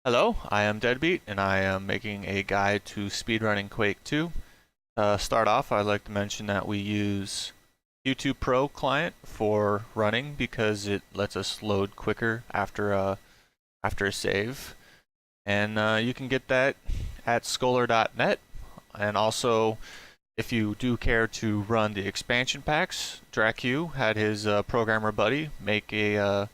Hello, I am Deadbeat, and I am making a guide to speedrunning Quake 2. Start off, I'd like to mention that we use Q2 Pro client for running because it lets us load quicker after a save. And you can get that at scholar.net. And also, if you do care to run the expansion packs, Dracu had his programmer buddy make an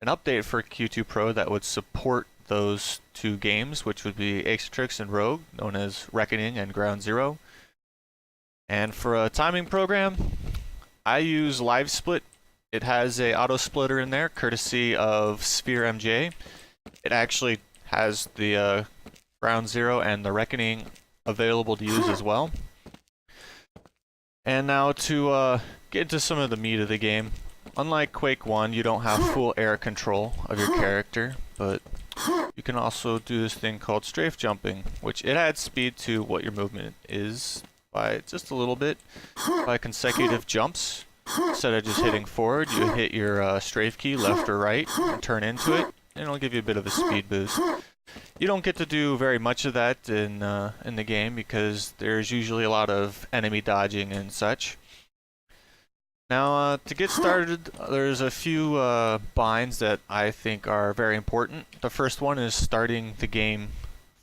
update for Q2 Pro that would support those two games, which would be Atrix and Rogue, known as Reckoning and Ground Zero. And for a timing program, I use Live Split. It has a auto splitter in there, courtesy of Sphere MJ. It actually has the Ground Zero and the Reckoning available to use as well. And now to get into some of the meat of the game. Unlike Quake 1, you don't have full air control of your character, but you can also do this thing called Strafe Jumping, which it adds speed to what your movement is by just a little bit, by consecutive jumps. Instead of just hitting forward, you hit your strafe key left or right and turn into it, and it'll give you a bit of a speed boost. You don't get to do very much of that in the game because there's usually a lot of enemy dodging and such. Now, to get started, there's a few binds that I think are very important. The first one is starting the game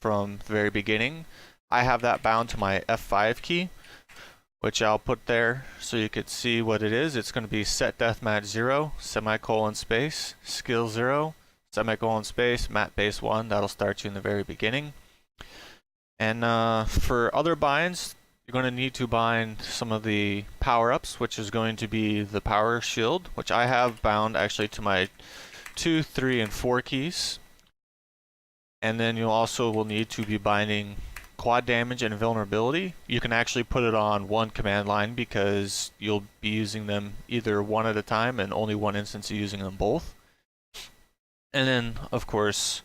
from the very beginning. I have that bound to my F5 key, which I'll put there so you could see what it is. It's going to be set deathmatch 0, semicolon space, skill 0, semicolon space, map base 1. That'll start you in the very beginning. And for other binds, you're going to need to bind some of the power-ups, which is going to be the power shield, which I have bound actually to my 2, 3, and 4 keys. And then you also will need to be binding quad damage and vulnerability. You can actually put it on one command line because you'll be using them either one at a time and only one instance of using them both. And then, of course,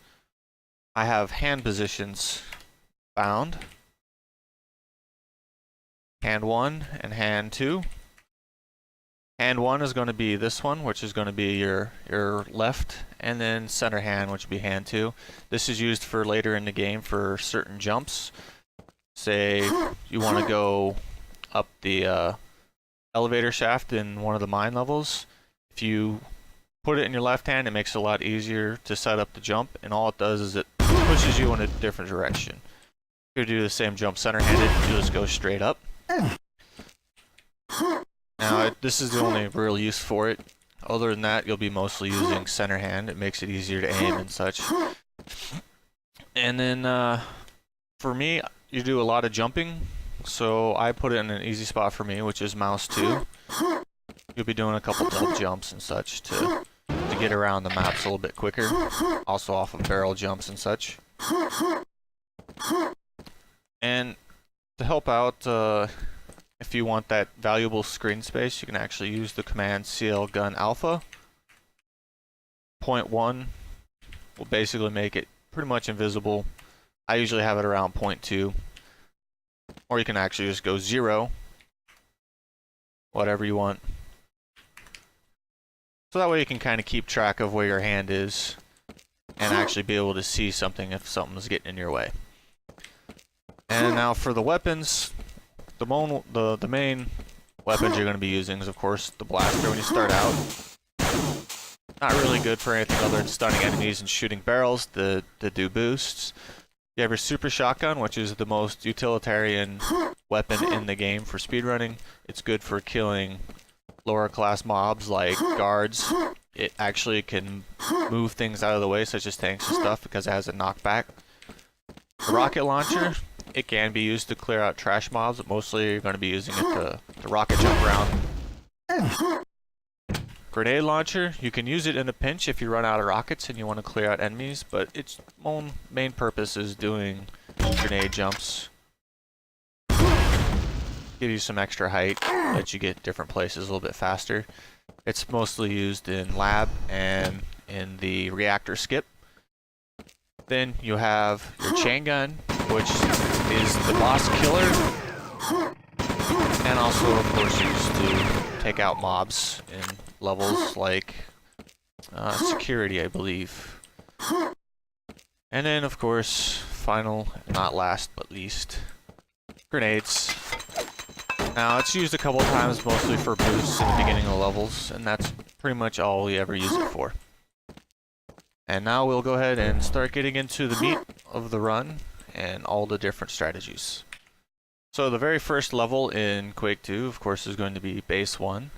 I have hand positions bound. Hand 1 and hand 2. Hand 1 is going to be this one, which is going to be your left, and then center hand, which would be hand 2. This is used for later in the game for certain jumps. Say you want to go up the elevator shaft in one of the mine levels. If you put it in your left hand, it makes it a lot easier to set up the jump, and all it does is it pushes you in a different direction. If you do the same jump center-handed, you just go straight up. Now, this is the only real use for it. Other than that, you'll be mostly using center hand. It makes it easier to aim and such. And then, for me, you do a lot of jumping, so I put it in an easy spot for me, which is mouse 2. You'll be doing a couple double jumps and such to get around the maps a little bit quicker. Also off of barrel jumps and such. And to help out, if you want that valuable screen space, you can actually use the command CL gun alpha. 0.1 will basically make it pretty much invisible. I usually have it around 0.2. Or you can actually just go 0. Whatever you want. So that way you can kind of keep track of where your hand is and actually be able to see something if something's getting in your way. And now for the weapons, the main weapons you're going to be using is, of course, the blaster when you start out. Not really good for anything other than stunning enemies and shooting barrels to do boosts. You have your super shotgun, which is the most utilitarian weapon in the game for speedrunning. It's good for killing lower class mobs like guards. It actually can move things out of the way, such as tanks and stuff, because it has a knockback. The rocket launcher, it can be used to clear out trash mobs, but mostly you're going to be using it to rocket jump around. Grenade launcher, you can use it in a pinch if you run out of rockets and you want to clear out enemies, but its main purpose is doing grenade jumps. Give you some extra height, let you get different places a little bit faster. It's mostly used in lab and in the reactor skip. Then you have your chain gun, which is the boss killer, and also, of course, used to take out mobs in levels like security, I believe. And then, of course, final, not last but least, grenades. Now, it's used a couple of times, mostly for boosts in the beginning of levels, and that's pretty much all we ever use it for. And now we'll go ahead and start getting into the meat of the run and all the different strategies. So the very first level in Quake 2, of course, is going to be Base 1.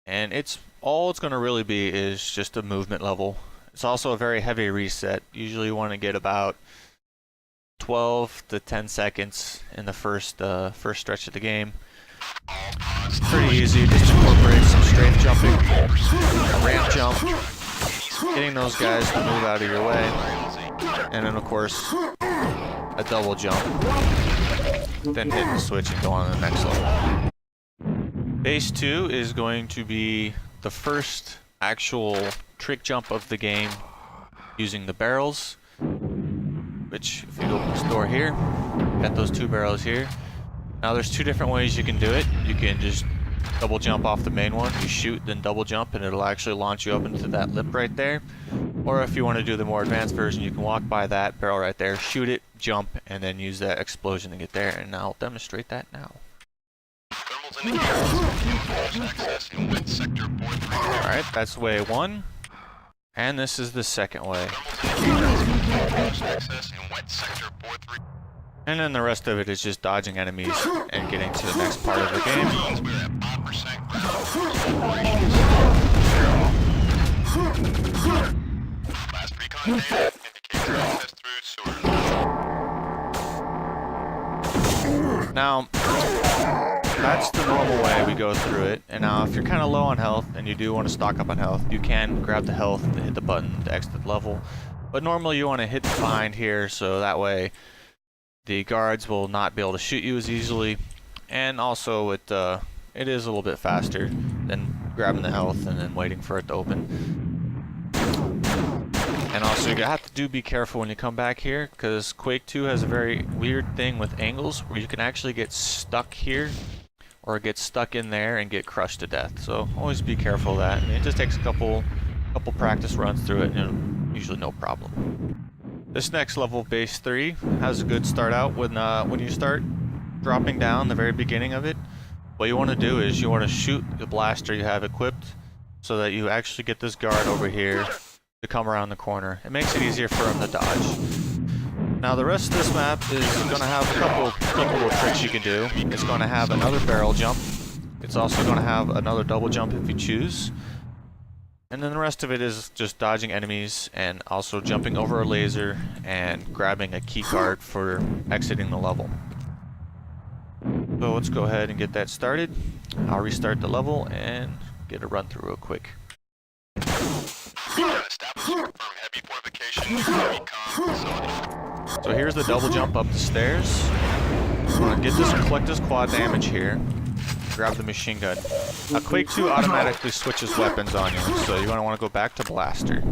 And all it's going to really be is just a movement level. It's also a very heavy reset. Usually you want to get about 12 to 10 seconds in the first stretch of the game. It's pretty easy, just incorporate some strafe jumping, a ramp jump, getting those guys to move out of your way, and then of course a double jump, then hitting the switch and go on to the next level. Base 2 is going to be the first actual trick jump of the game using the barrels, which if you open this door here, got those two barrels here. Now there's two different ways you can do it. You can just double jump off the main one, you shoot, then double jump, and it'll actually launch you up into that lip right there. Or if you want to do the more advanced version, you can walk by that barrel right there, shoot it, jump, and then use that explosion to get there. And I'll demonstrate that now. Alright, that's way 1. And this is the second way. And then the rest of it is just dodging enemies and getting to the next part of the game. Now, that's the normal way we go through it. And now if you're kind of low on health and you do want to stock up on health, you can grab the health and hit the button to exit the level. But normally you want to hit bind here, so that way the guards will not be able to shoot you as easily. And also it is a little bit faster than grabbing the health and then waiting for it to open. And also you have to be careful when you come back here, because Quake 2 has a very weird thing with angles where you can actually get stuck here or get stuck in there and get crushed to death. So always be careful of that. I mean, it just takes a couple practice runs through it and usually no problem. This next level, Base 3, has a good start out when you start dropping down the very beginning of it. What you want to do is you want to shoot the blaster you have equipped so that you actually get this guard over here to come around the corner. It makes it easier for him to dodge. Now the rest of this map is going to have a couple little tricks you can do. It's going to have another barrel jump. It's also going to have another double jump if you choose. And then the rest of it is just dodging enemies and also jumping over a laser and grabbing a key card for exiting the level. So let's go ahead and get that started. I'll restart the level and get a run through real quick. So here's the double jump up the stairs. I'm going to get this and collect this quad damage here. Grab the machine gun. Now Quake 2 automatically switches weapons on you, so you're going to want to go back to blaster.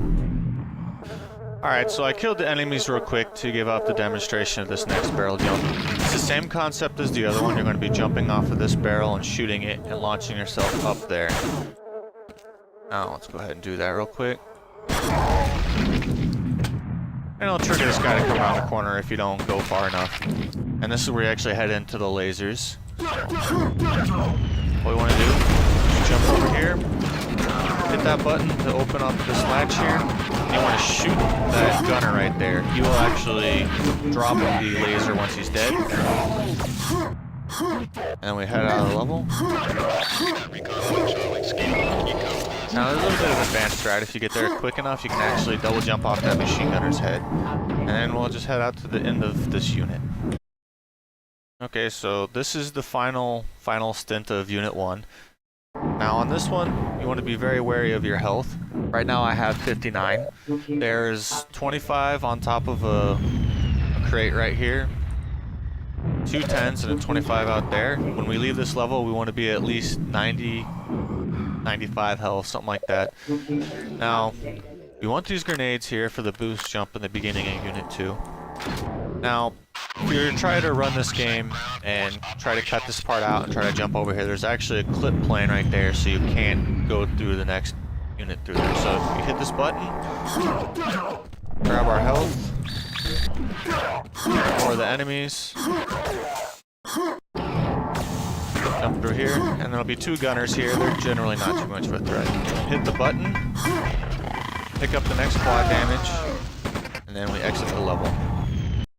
Alright, so I killed the enemies real quick to give up the demonstration of this next barrel jump. It's the same concept as the other one. You're going to be jumping off of this barrel and shooting it and launching yourself up there. Now let's go ahead and do that real quick. And it'll trigger this guy to come around the corner if you don't go far enough. And this is where you actually head into the lasers. What we want to do is jump over here, hit that button to open up this latch here. You want to shoot that gunner right there. He will actually drop the laser once he's dead. And then we head out of the level. Now there's a little bit of advanced strat. If you get there quick enough, you can actually double jump off that machine gunner's head. And then we'll just head out to the end of this unit. Okay, so this is the final stint of Unit 1. Now on this one, you want to be very wary of your health. Right now I have 59. There's 25 on top of a crate right here. 2 10s and a 25 out there. When we leave this level, we want to be at least 90, 95 health, something like that. Now, we want these grenades here for the boost jump in the beginning of Unit 2. Now, if you're trying to run this game and try to cut this part out and try to jump over here, there's actually a clip playing right there, so you can't go through the next unit through there. So if we hit this button, grab our health, More of the enemies. Jump through here, and there'll be 2 gunners here. They're generally not too much of a threat. Hit the button, pick up the next quad damage, and then we exit the level.